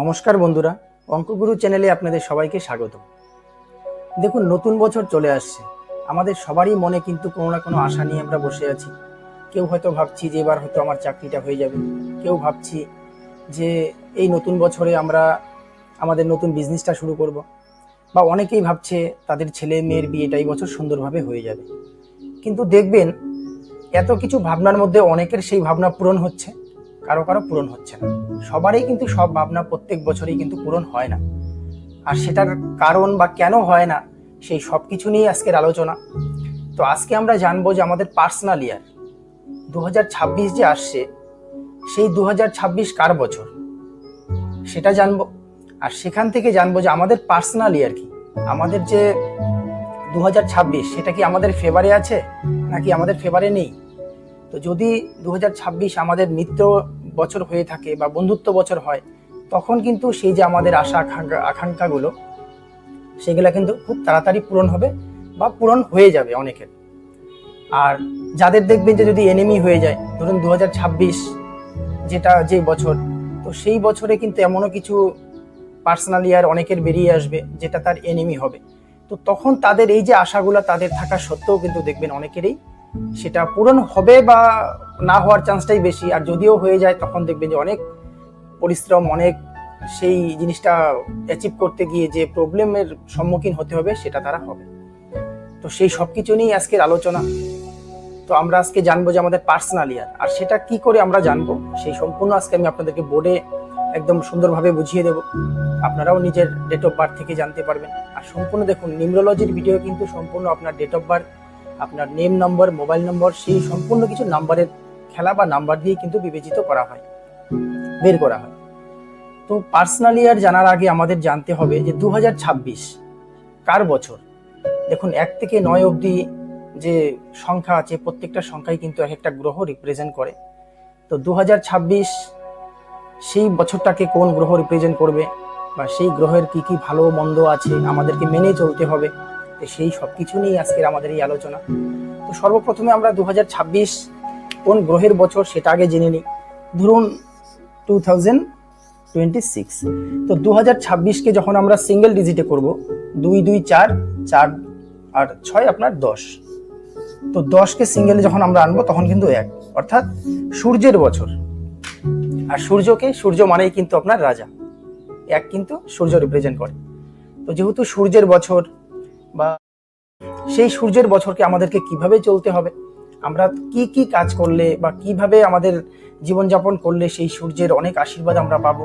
নমস্কার বন্ধুরা, অঙ্কগুরু চ্যানেলে আপনাদের সবাইকে স্বাগত। দেখুন, নতুন বছর চলে আসছে। আমাদের সবারই মনে কিন্তু কোনো না কোনো আশা নিয়ে আমরা বসে আছি। কেউ হয়তো ভাবছি যে এবার হয়তো আমার চাকরিটা হয়ে যাবে, কেউ ভাবছি যে এই নতুন বছরে আমরা আমাদের নতুন বিজনেসটা শুরু করব, বা অনেকেই ভাবছে তাদের ছেলে মেয়ের বিয়েটা এই বছর সুন্দরভাবে হয়ে যাবে। কিন্তু দেখবেন, এত কিছু ভাবনার মধ্যে অনেকের সেই ভাবনা পূরণ হচ্ছে, কারো কারো পূরণ হচ্ছে না। সবারই কিন্তু সব ভাবনা প্রত্যেক বছরই কিন্তু পূরণ হয় না। আর সেটার কারণ বা কেন হয় না, সেই সব কিছু নিয়ে আজকের আলোচনা। তো আজকে আমরা জানবো যে আমাদের পার্সোনাল ইয়ার 2026 যে আসছে, সেই 2026 কার বছর সেটা জানবো। আর সেখান থেকে জানবো যে আমাদের পার্সোনাল ইয়ার কি, আমাদের যে 2026 সেটা কি আমাদের ফেভারে আছে নাকি আমাদের ফেভারে নেই। তো যদি 2026 আমাদের মিত্র বছর হয়ে থাকে বা বন্ধুত্ব বছর হয়, তখন কিন্তু সেই যে আমাদের আশা আকাঙ্ক্ষাগুলো সেগুলো কিন্তু খুব তাড়াতাড়ি পূরণ হবে বা পূরণ হয়ে যাবে অনেকের। আর যাদের দেখবেন যে যদি এনিমি হয়ে যায়, ধরুন 2026 যেটা যে বছর, তো সেই বছরে কিন্তু এমনও কিছু পার্সোনাল ইয়ার অনেকের বেরিয়ে আসবে যেটা তার এনিমি হবে। তো তখন তাদের এই যে আশাগুলো তাদের থাকা সত্ত্বেও কিন্তু দেখবেন অনেকেরই সেটা পূরণ হবে বা না হওয়ার চান্সটাই বেশি। আর যদিও হয়ে যায়, তখন দেখবেন যে অনেক পরিশ্রম, অনেক সেই জিনিসটা অ্যাচিভ করতে গিয়ে যে প্রবলেমের সম্মুখীন হতে হবে সেটা তারা হবে। তো সেই সব কিছু নিয়েই আজকের আলোচনা। তো আমরা আজকে জানবো যে আমাদের পার্সোনাল ইয়ার, আর সেটা কি করে আমরা জানবো সেই সম্পূর্ণ আজকে আমি আপনাদেরকে বোর্ডে একদম সুন্দরভাবে বুঝিয়ে দেব। আপনারাও নিজের ডেট অফ বার্থ থেকে জানতে পারবেন। আর সম্পূর্ণ দেখুন, নিউমেরোলজির ভিডিও কিন্তু সম্পূর্ণ আপনার ডেট অফ বার্থ, আপনার নেম নম্বর, মোবাইল নম্বর, সেই সম্পূর্ণ কিছু নাম্বারের খেলা বা নাম্বার দিয়ে কিন্তু বিবেচিত করা হয়, বের করা হয়। তো পার্সোনাল ইয়ার জানার আগে আমাদের জানতে হবে যে 2026 কার বছর। দেখুন, 1 থেকে 9 অবধি যে সংখ্যা আছে, প্রত্যেকটা সংখ্যাই কিন্তু এক একটা গ্রহ রিপ্রেজেন্ট করে। তো 2026 সেই বছরটাকে কোন গ্রহ রিপ্রেজেন্ট করবে, বা সেই গ্রহের কি কি ভালো মন্দ আছে আমাদেরকে মেনে চলতে হবে, তো সেই সব কিছু নিয়ে আজকের আমাদের এই আলোচনা। তো সর্বপ্রথমে আমরা 2026 কোন গ্রহের বছর সেটা আগে জেনে নিই। ধরুন 2026, তো 2026কে যখন আমরা সিঙ্গেল ডিজিটে করব, 2 2 4 4 আর 6 আপনার 10, তো 10কে সিঙ্গেলে যখন আমরা আনবো তখন কিন্তু 1, অর্থাৎ সূর্যের বছর। আর সূর্য মানেই কিন্তু আপনার রাজা, 1 কিন্তু সূর্য রিপ্রেজেন্ট করে। তো যেহেতু সূর্যের বছর, বা সেই সূর্যের বছরকে আমাদেরকে কিভাবে চলতে হবে, আমরা কি কি কাজ করলে বা কিভাবে আমাদের জীবনযাপন করলে সেই সূর্যের অনেক আশীর্বাদ আমরা পাবো।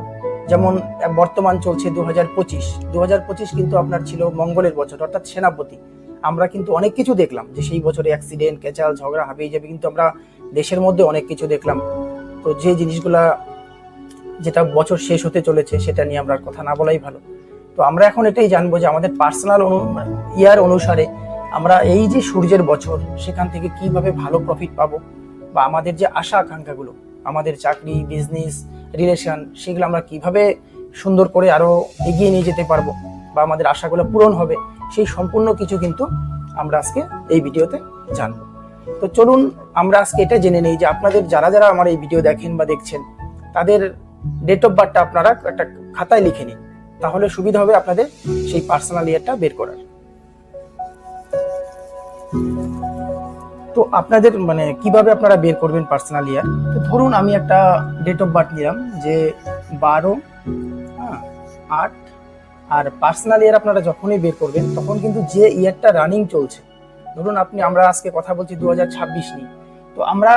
যেমন বর্তমান চলছে 2025 কিন্তু আপনার ছিল মঙ্গলের বছর, অর্থাৎ সেনাপতি। আমরা কিন্তু অনেক কিছু দেখলাম যে সেই বছরে অ্যাক্সিডেন্ট, কেচাল, ঝগড়া হাবিয়ে যাবে, কিন্তু আমরা দেশের মধ্যে অনেক কিছু দেখলাম। তো যে জিনিসগুলা যেটা বছর শেষ হতে চলেছে সেটা নিয়ে আমরা কথা না বলাই ভালো। তো আমরা এখন এটাই জানবো যে আমাদের পার্সোনাল ইয়ার অনুসারে আমরা এই যে সূর্যের বছর, সেখান থেকে কিভাবে ভালো প্রফিট পাবো, বা আমাদের যে আশা আকাঙ্ক্ষাগুলো, আমাদের চাকরি, বিজনেস, রিলেশন, সেগুলো আমরা কিভাবে সুন্দর করে আরো এগিয়ে নিয়ে যেতে পারবো, বা আমাদের আশাগুলো পূরণ হবে, সেই সম্পূর্ণ কিছু কিন্তু আমরা আজকে এই ভিডিওতে জানবো। তো চলুন আমরা আজকে এটা জেনে নেই যে আপনাদের যারা যারা আমার এই ভিডিও দেখেন বা দেখছেন, তাদের ডেট অফ বার্থটা আপনারা একটা খাতায় লিখে নিন, তাহলে সুবিধা হবে আপনাদের সেই পার্সোনাল ইয়ারটা বের করার। তো আপনাদের মানে কিভাবে আপনারা বের করবেন পার্সোনাল ইয়ার। তো ধরুন আমি একটা ডেট অফ বার্থ নিলাম যে 12/8, আর পার্সোনাল ইয়ার আপনারা যখনই বের করবেন তখন কিন্তু যে ইয়ারটা রানিং চলছে, ধরুন আমরা আজকে কথা বলছি 2026 নিয়ে, তো আমরা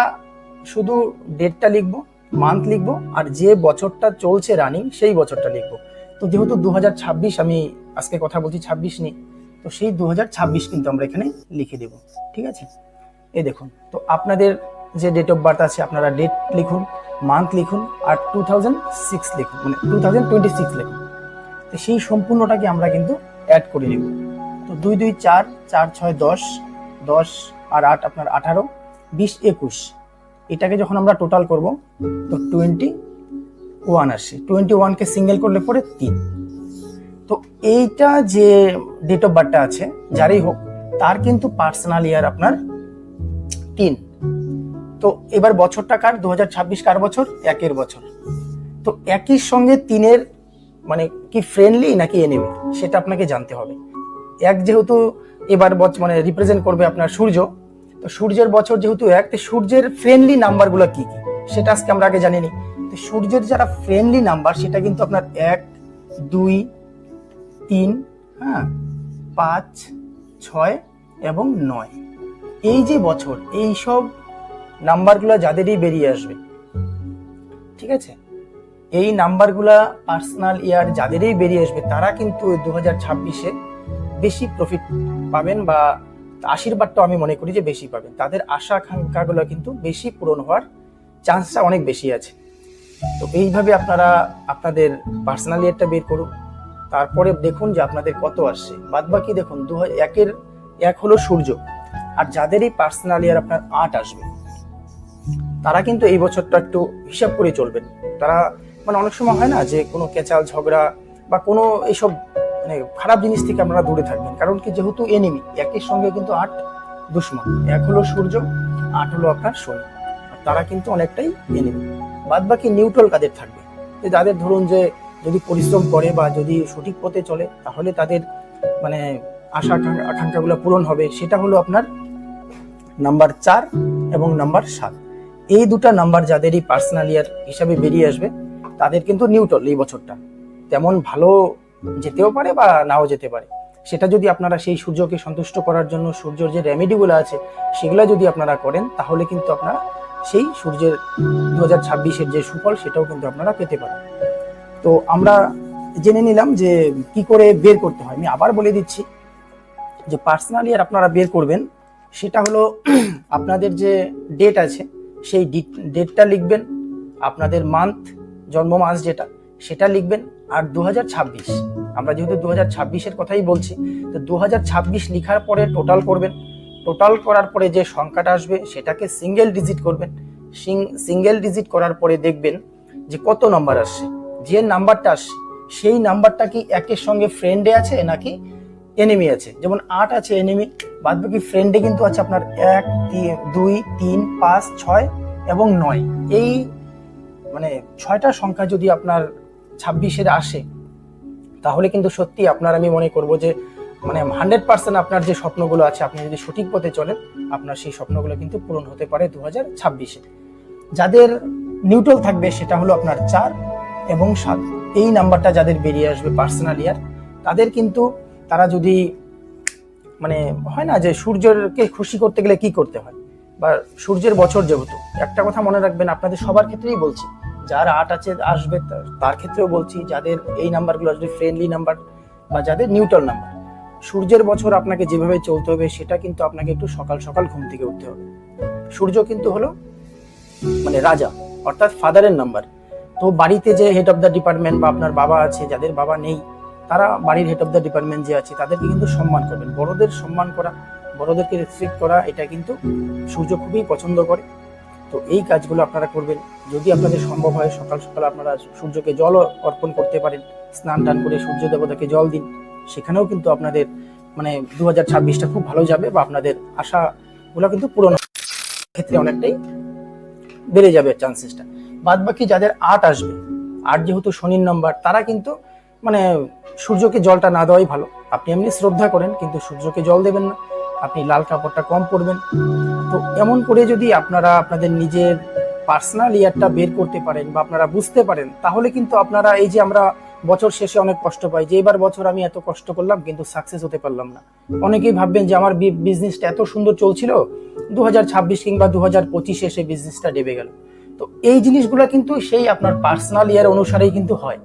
শুধু ডেটটা লিখবো, মান্থ লিখবো, আর যে বছরটা চলছে রানিং সেই বছরটা লিখবো। তো যেহেতু 2026 আমি আজকে কথা বলছি 26 নিয়ে, তো সেই 2026 কিন্তু আমরা এখানে লিখে দেব, ঠিক আছে। এই দেখুন, তো আপনাদের যে ডেট অফ বার্থ আছে আপনারা ডেট লিখুন, মান্থ লিখুন, আর 2006 লিখুন, মানে 2026 লিখুন। তো সেই সম্পূর্ণটাকে আমরা কিন্তু অ্যাড করে নেব। তো 2 2 4 4 6 10, 10 আর 8 আপনার 18, 20 21, এটাকে যখন আমরা টোটাল করব তো 21 আসে। 21কে সিঙ্গেল করলে পরে 3। তো এইটা যে ডেট অফ বার্থটা আছে যারই হোক, তার কিন্তু পার্সোনাল ইয়ার আপনার 3। তো এবার বছরটা কার, 2026 কার বছর, 1 এর বছর। তো 1 এর সঙ্গে 3 এর মানে কি ফ্রেন্ডলি নাকি এনিমি, সেটা আপনাকে জানতে হবে। এক যেহেতু এবার মানে রিপ্রেজেন্ট করবে আপনার সূর্য, তো সূর্যের বছর যেহেতু এক, তো সূর্যের ফ্রেন্ডলি নাম্বারগুলো কি কি সেটা আজকে আমরা আগে জানি নি। তো সূর্যের যারা ফ্রেন্ডলি নাম্বার সেটা কিন্তু আপনার 1, 2, 3, হ্যাঁ, 5, 6 এবং 9। এই যে বছর, এই সব নাম্বারগুলো যাদেরই বেরিয়ে আসবে, ঠিক আছে, এই নাম্বারগুলা পার্সোনাল ইয়ার যাদেরই বেরিয়ে আসবে তারা কিন্তু 2026-এ বেশি প্রফিট পাবেন, বা আশীর্বাদটা আমি মনে করি যে বেশি পাবেন। তাদের আশা আকাঙ্ক্ষাগুলো কিন্তু বেশি পূরণ হওয়ার চান্সটা অনেক বেশি আছে। তো এইভাবে আপনারা আপনাদের পার্সোনাল ইয়ারটা বের করুন, তারপরে দেখুন যে আপনাদের কত আসছে। বাদ বাকি দেখুন 2001-এর 1 হলো সূর্য, আর যাদেরই পার্সোনাল ইয়ার আপনার 8 আসবে তারা কিন্তু এই বছরটা একটু হিসাব করে চলবেন। তারা মানে অনেক সময় হয় না যে কোনো কেচাল ঝগড়া বা কোনো এইসব মানে খারাপ জিনিস থেকে আপনারা দূরে থাকবেন, কারণ কি যেহেতু এনিমি, একের সঙ্গে কিন্তু 8 দুশ্মন। 1 হলো সূর্য, 8 হলো আপনার শনি, তারা কিন্তু অনেকটাই এনিমি। বাদ বাকি নিউট্রাল কাদের থাকবে, যে যাদের ধরুন যে যদি পরিশ্রম করে বা যদি সঠিক পথে চলে তাহলে তাদের মানে আশা আকাঙ্ক্ষাগুলো পূরণ হবে, সেটা হলো আপনার নাম্বার 4 এবং নাম্বার 7। এই দুটা নাম্বার যাদেরই পার্সোনাল ইয়ার হিসাবে বেরিয়ে আসবে তাদের কিন্তু নিউট্রাল এই বছরটা তেমন ভালো যেতেও পারে বা নাও যেতে পারে। সেটা যদি আপনারা সেই সূর্যকে সন্তুষ্ট করার জন্য সূর্যের যে রেমেডিগুলো আছে সেগুলো যদি আপনারা করেন তাহলে কিন্তু আপনারা সেই সূর্যের 2026-এর যে সুফল সেটাও কিন্তু আপনারা পেতে পারেন। তো আমরা জেনে নিলাম যে কি করে বের করতে হয়। আমি আবার বলে দিচ্ছি যে পার্সোনাল ইয়ার আপনারা বের করবেন, সেটা হলো আপনাদের যে ডেট আছে সেই ডেটটা লিখবেন, আপনাদের মান্থ, জন্ম মাস যেটা সেটা লিখবেন, আর 2026, আমরা যেহেতু 2026-এর কথাই বলছি, তো 2026 লিখার পরে টোটাল করবেন। টোটাল করার পরে যে সংখ্যাটা আসবে সেটাকে সিঙ্গেল ডিজিট করবেন। সিঙ্গেল ডিজিট করার পরে দেখবেন যে কত নাম্বার আসছে। যে নাম্বারটা আসছে সেই নাম্বারটা কি একের সঙ্গে ফ্রেন্ডে আছে নাকি এনিমি আছে। যেমন 8 আছে এনিমি, বাদ বাকি ফ্রেন্ডে কিন্তু আছে আপনার 1, 2, 3, 5, 6 এবং 9। এই মানে 6টা সংখ্যা যদি আপনার 26-এর আসে তাহলে কিন্তু সত্যি আপনার, আমি মনে করব যে মানে 100% আপনার যে স্বপ্নগুলো আছে আপনি যদি সঠিক পথে চলেন আপনার সেই স্বপ্নগুলো কিন্তু পূরণ হতে পারে 2026-এ। যাদের নিউট্রাল থাকবে সেটা হলো আপনার 4 এবং 7। এই নাম্বারটা যাদের বেরিয়ে আসবে পার্সোনাল ইয়ার তাদের কিন্তু, তারা যদি মানে হয় না যে সূর্যকে খুশি করতে গেলে কি করতে হয়, বা সূর্যের বছর যেহেতু, একটা কথা মনে রাখবেন, আপনাদের সবার ক্ষেত্রেই বলছি, যার 8 আছে আসবে তার ক্ষেত্রেও বলছি, যাদের এই নাম্বারগুলো আসবে ফ্রেন্ডলি নাম্বার বা যাদের নিউট্রাল নাম্বার, সূর্যের বছর আপনাকে যেভাবে চলতে হবে সেটা কিন্তু আপনাকে একটু সকাল সকাল ঘুম থেকে উঠতে হবে। সূর্য কিন্তু হলো মানে রাজা, অর্থাৎ ফাদারের নাম্বার। তো বাড়িতে যে হেড অফ দ্য ডিপার্টমেন্ট বা আপনার বাবা আছে, যাদের বাবা নেই তারা বাড়ির হেড অফ দ্য ডিপার্টমেন্ট যে আছে তাদেরকে কিন্তু সম্মান করবেন। বড়দের সম্মান করা, বড়দেরকে রেসপেক্ট করা, এটা কিন্তু সূর্য খুবই পছন্দ করে। তো এই কাজগুলো আপনারা করবেন। যদি আপনাদের সম্ভব হয় সকাল সকাল আপনারা সূর্যকে জল অর্পণ করতে পারেন, স্নান টান করে সূর্য দেবতাকে জল দিন, সেখানেও কিন্তু আপনাদের মানে 2026টা খুব ভালো যাবে, বা আপনাদের আশাগুলো কিন্তু পূরণ ক্ষেত্রে অনেকটাই বেড়ে যাবে চান্সেসটা। বাদ বাকি যাদের 8 আসবে, 8 যেহেতু শনির নাম্বার, তারা কিন্তু মানে সূর্যকে জলটা না দেওয়াই ভালো। আপনি এমনি শ্রদ্ধা করেন কিন্তু সূর্যকে জল দেবেন না, আপনি লাল কাপড়টা কম পরবেন। তো এমন করে যদি আপনারা আপনাদের নিজের পার্সোনাল ইয়ারটা বের করতে পারেন বা আপনারা বুঝতে পারেন, তাহলে কিন্তু আপনারা এই যে আমরা বছর শেষে অনেক কষ্ট পাই যে এবার বছর আমি এত কষ্ট করলাম কিন্তু সাকসেস হতে পারলাম না। অনেকেই ভাববেন যে আমার বিজনেসটা এত সুন্দর চলছিল, 2026 কিংবা 2025-এ সেই বিজনেসটা ডেবে গেল। তো এই জিনিসগুলো কিন্তু সেই আপনার পার্সোনাল ইয়ার অনুসারেই কিন্তু হয়,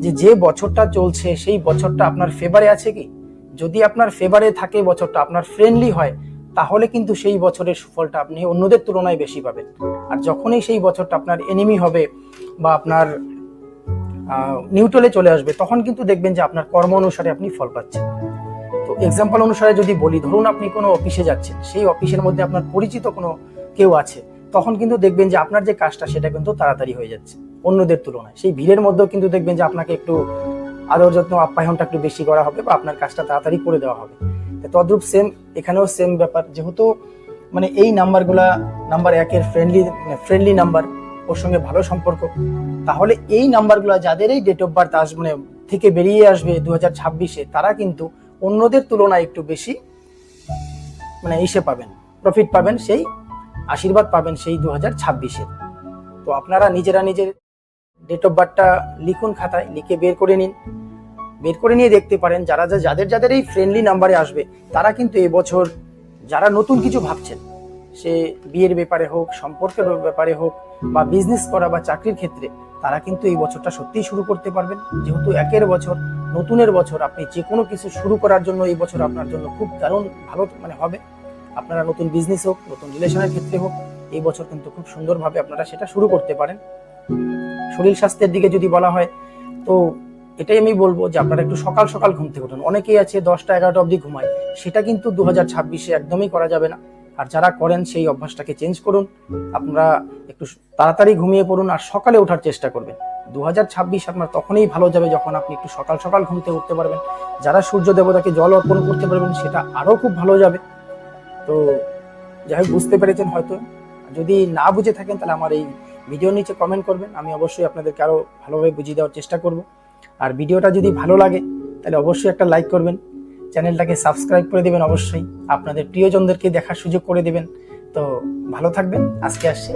যে যে বছরটা চলছে সেই বছরটা আপনার ফেভারে আছে কি। যদি আপনার ফেভারে থাকে, বছরটা আপনার ফ্রেন্ডলি হয়, তাহলে কিন্তু সেই বছরের সুফলটা আপনি অন্যদের তুলনায় বেশি পাবেন। আর যখনই সেই বছরটা আপনার এনিমি হবে বা আপনার নিউট্রালে চলে আসবে, তখন কিন্তু দেখবেন যে আপনার কর্ম অনুসারে আপনি ফল পাচ্ছেন। তো এক্সাম্পল অনুসারে যদি বলি, ধরুন আপনি কোনো অফিসে যাচ্ছেন, সেই অফিসের মধ্যে আপনার পরিচিত কোনো কেউ আছে, তখন কিন্তু দেখবেন যে আপনার যে কাজটা সেটা কিন্তু তাড়াতাড়ি হয়ে যাচ্ছে অন্যদের তুলনায়। সেই ভিড়ের মধ্যেও কিন্তু দেখবেন যে আপনাকে একটু আদর যত্ন আপ্যায়নটা একটু বেশি করা হবে বা আপনার কাজটা তাড়াতাড়ি করে দেওয়া হবে। তদ্রূপ সেম এখানেও সেম ব্যাপার, যেহেতু মানে এই নাম্বারগুলা নাম্বার 1-এর ফ্রেন্ডলি নাম্বার, ওর সঙ্গে ভালো সম্পর্ক, তাহলে এই নাম্বারগুলো যাদের এই ডেট অফ বার্থ মানে থেকে বেরিয়ে আসবে 2026-এ, তারা কিন্তু অন্যদের তুলনায় একটু বেশি মানে ইসে পাবেন, প্রফিট পাবেন, সেই আশীর্বাদ পাবেন সেই 2026-এ। তো আপনারা নিজেরা নিজের ডেট অফ বার্থটা লিখুন, খাতায় লিখে বের করে নিন, বের করে নিয়ে দেখতে পারেন যাদের যাদের এই ফ্রেন্ডলি নাম্বারে আসবে তারা কিন্তু এবছর যারা নতুন কিছু ভাবছেন, সে বিয়ের ব্যাপারে হোক, সম্পর্কের ব্যাপারে হোক, বা বিজনেস করা বা চাকরির ক্ষেত্রে, তারা কিন্তু এই বছরটা সত্যিই শুরু করতে পারবেন। যেহেতু একের বছর, নতুনের বছর, আপনি যে কোনো কিছু শুরু করার জন্য এই বছর আপনার জন্য খুব দারুণ ভালো মানে হবে। আপনারা নতুন বিজনেস হোক, নতুন রিলেশনের ক্ষেত্রে হোক, এই বছর কিন্তু খুব সুন্দরভাবে আপনারা সেটা শুরু করতে পারেন। শরীর স্বাস্থ্যের দিকে যদি বলা হয়, তো এটাই আমি বলবো যে আপনারা একটু সকাল সকাল ঘুম থেকে উঠুন। অনেকেই আছে 10টা-11টা অবধি ঘুমায়, সেটা কিন্তু 2026-এ একদমই করা যাবে না। আর যারা করেন সেই অভ্যাসটাকে চেঞ্জ করুন, আপনারা একটু তাড়াতাড়ি ঘুমিয়ে পড়ুন আর সকালে ওঠার চেষ্টা করবেন। 2026 আপনার তখনই ভালো যাবে যখন আপনি একটু সকাল সকাল ঘুম থেকে উঠতে পারবেন। যারা সূর্য দেবতাকে জল অর্পণ করতে পারবেন, সেটা আরো খুব ভালো যাবে। তো যাই হোক, বুঝতে পেরেছেন হয়তো। যদি না বুঝে থাকেন তাহলে আমার এই ভিডিওর নিচে কমেন্ট করবেন, আমি অবশ্যই আপনাদেরকে আরো ভালোভাবে বুঝিয়ে দেওয়ার চেষ্টা করব। আর ভিডিওটা যদি ভালো লাগে তাহলে অবশ্যই একটা লাইক করবেন, চ্যানেলটাকে সাবস্ক্রাইব করে দেবেন, অবশ্যই আপনাদের প্রিয়জনদেরকে দেখার সুযোগ করে দেবেন। তো ভালো থাকবেন, আজকে আসছি।